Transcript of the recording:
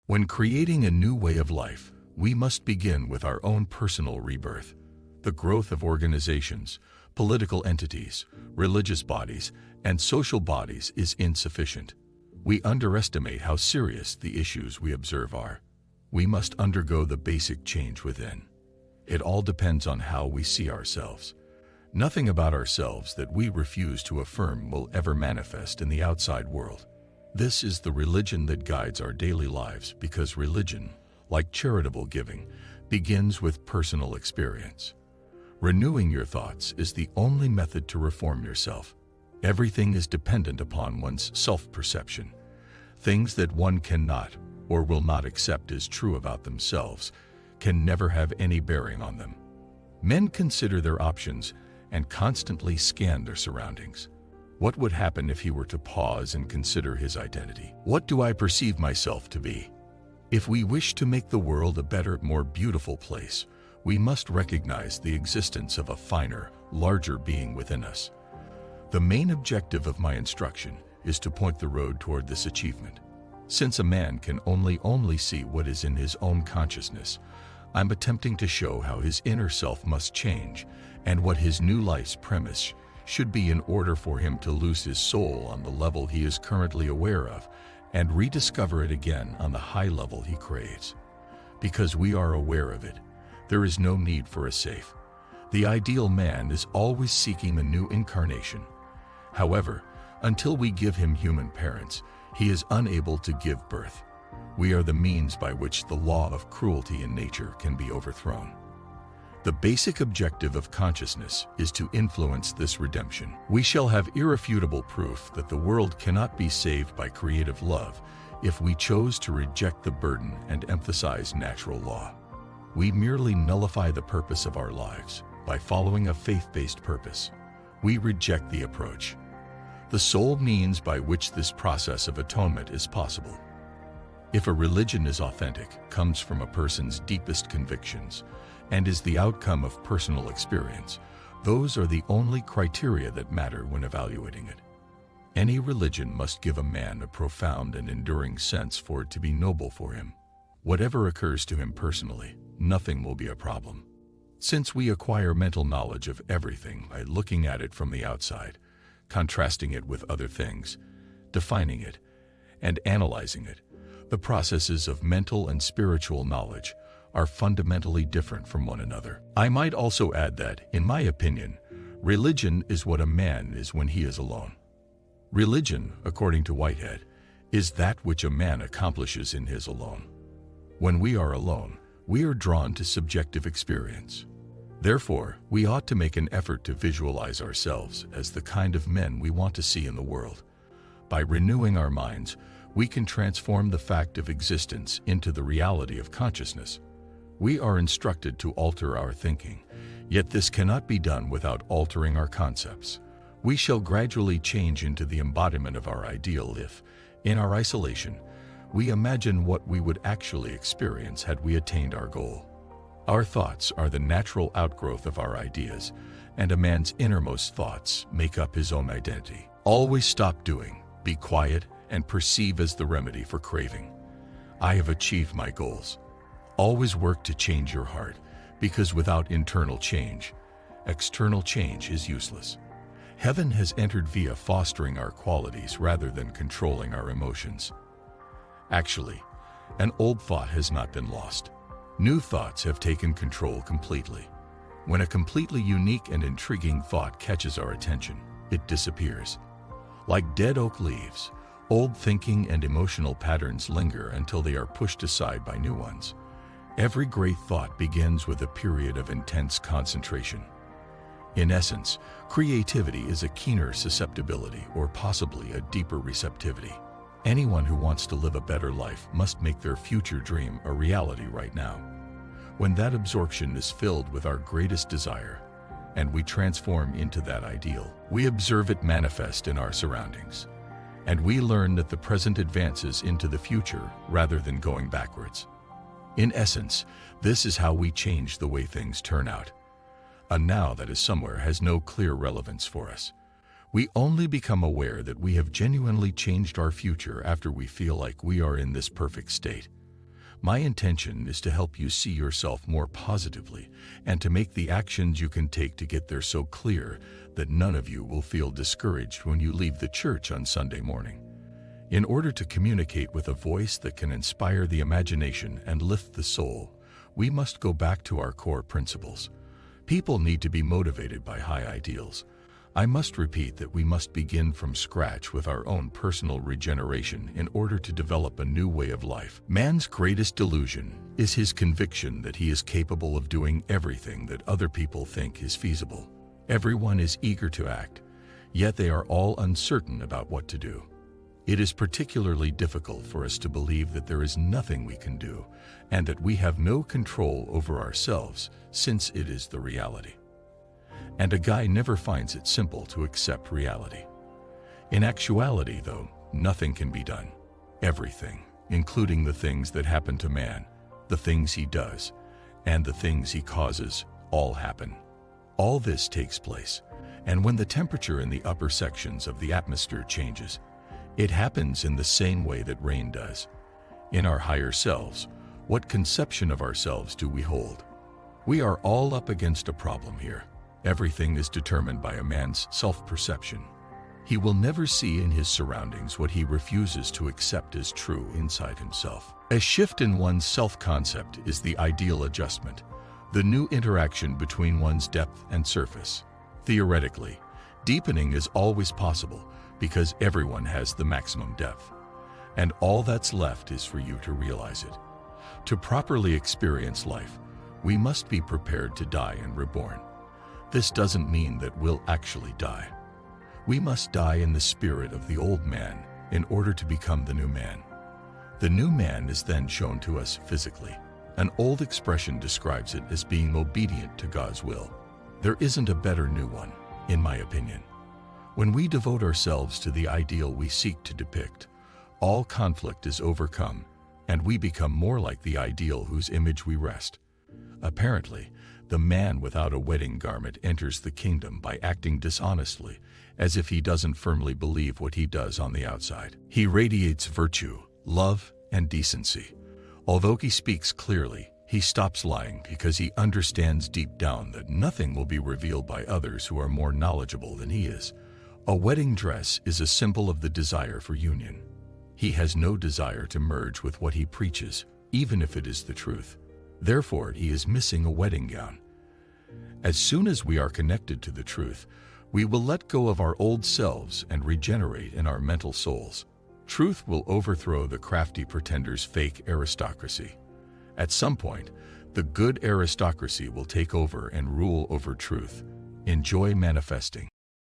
When creating a new way of life, we must begin with our own personal rebirth. The growth of organizations, political entities, religious bodies, and social bodies is insufficient. We underestimate how serious the issues we observe are. We must undergo the basic change within. It all depends on how we see ourselves. Nothing about ourselves that we refuse to affirm will ever manifest in the outside world. This is the religion that guides our daily lives, because religion, like charitable giving, begins with personal experience. Renewing your thoughts is the only method to reform yourself. Everything is dependent upon one's self-perception. Things that one cannot or will not accept as true about themselves can never have any bearing on them. Men consider their options and constantly scan their surroundings. What would happen if he were to pause and consider his identity? What do I perceive myself to be? If we wish to make the world a better, more beautiful place, we must recognize the existence of a finer, larger being within us. The main objective of my instruction is to point the road toward this achievement. Since a man can only see what is in his own consciousness, I'm attempting to show how his inner self must change and what his new life's premise should be in order for him to lose his soul on the level he is currently aware of and rediscover it again on the high level he craves. Because we are aware of it, there is no need for a safe. The ideal man is always seeking a new incarnation. However, until we give him human parents, he is unable to give birth. We are the means by which the law of cruelty in nature can be overthrown. The basic objective of consciousness is to influence this redemption. We shall have irrefutable proof that the world cannot be saved by creative love if we chose to reject the burden and emphasize natural law. We merely nullify the purpose of our lives by following a faith-based purpose. We reject the approach. The sole means by which this process of atonement is possible. If a religion is authentic, comes from a person's deepest convictions, and is the outcome of personal experience, those are the only criteria that matter when evaluating it. Any religion must give a man a profound and enduring sense for it to be noble for him. Whatever occurs to him personally, nothing will be a problem. Since we acquire mental knowledge of everything by looking at it from the outside, contrasting it with other things, defining it, and analyzing it, the processes of mental and spiritual knowledge are fundamentally different from one another. I might also add that, in my opinion, religion is what a man is when he is alone. Religion, according to Whitehead, is that which a man accomplishes in his alone. When we are alone, we are drawn to subjective experience. Therefore, we ought to make an effort to visualize ourselves as the kind of men we want to see in the world. By renewing our minds, we can transform the fact of existence into the reality of consciousness. We are instructed to alter our thinking, yet this cannot be done without altering our concepts. We shall gradually change into the embodiment of our ideal if, in our isolation, we imagine what we would actually experience had we attained our goal. Our thoughts are the natural outgrowth of our ideas, and a man's innermost thoughts make up his own identity. Always stop doing, be quiet, and perceive as the remedy for craving. I have achieved my goals. Always work to change your heart, because without internal change, external change is useless. Heaven has entered via fostering our qualities rather than controlling our emotions. Actually, an old thought has not been lost. New thoughts have taken control completely. When a completely unique and intriguing thought catches our attention, it disappears. Like dead oak leaves, old thinking and emotional patterns linger until they are pushed aside by new ones. Every great thought begins with a period of intense concentration. In essence, creativity is a keener susceptibility or possibly a deeper receptivity. Anyone who wants to live a better life must make their future dream a reality right now. When that absorption is filled with our greatest desire, and we transform into that ideal, we observe it manifest in our surroundings. And we learn that the present advances into the future rather than going backwards. In essence, this is how we change the way things turn out. A now that is somewhere has no clear relevance for us. We only become aware that we have genuinely changed our future after we feel like we are in this perfect state. My intention is to help you see yourself more positively and to make the actions you can take to get there so clear that none of you will feel discouraged when you leave the church on Sunday morning. In order to communicate with a voice that can inspire the imagination and lift the soul, we must go back to our core principles. People need to be motivated by high ideals. I must repeat that we must begin from scratch with our own personal regeneration in order to develop a new way of life. Man's greatest delusion is his conviction that he is capable of doing everything that other people think is feasible. Everyone is eager to act, yet they are all uncertain about what to do. It is particularly difficult for us to believe that there is nothing we can do and that we have no control over ourselves, since it is the reality. And a guy never finds it simple to accept reality. In actuality, though, nothing can be done. Everything, including the things that happen to man, the things he does, and the things he causes, all happen. All this takes place, and when the temperature in the upper sections of the atmosphere changes, it happens in the same way that rain does. In our higher selves, what conception of ourselves do we hold? We are all up against a problem here. Everything is determined by a man's self-perception. He will never see in his surroundings what he refuses to accept as true inside himself. A shift in one's self-concept is the ideal adjustment, the new interaction between one's depth and surface. Theoretically, deepening is always possible because everyone has the maximum depth, and all that's left is for you to realize it. To properly experience life, we must be prepared to die and reborn. This doesn't mean that we'll actually die. We must die in the spirit of the old man in order to become the new man. The new man is then shown to us physically. An old expression describes it as being obedient to God's will. There isn't a better new one, in my opinion. When we devote ourselves to the ideal we seek to depict, all conflict is overcome, and we become more like the ideal whose image we rest. Apparently, the man without a wedding garment enters the kingdom by acting dishonestly, as if he doesn't firmly believe what he does on the outside. He radiates virtue, love, and decency. Although he speaks clearly, he stops lying because he understands deep down that nothing will be revealed by others who are more knowledgeable than he is. A wedding dress is a symbol of the desire for union. He has no desire to merge with what he preaches, even if it is the truth. Therefore, he is missing a wedding gown. As soon as we are connected to the truth, we will let go of our old selves and regenerate in our mental souls. Truth will overthrow the crafty pretender's fake aristocracy. At some point, the good aristocracy will take over and rule over truth. Enjoy manifesting.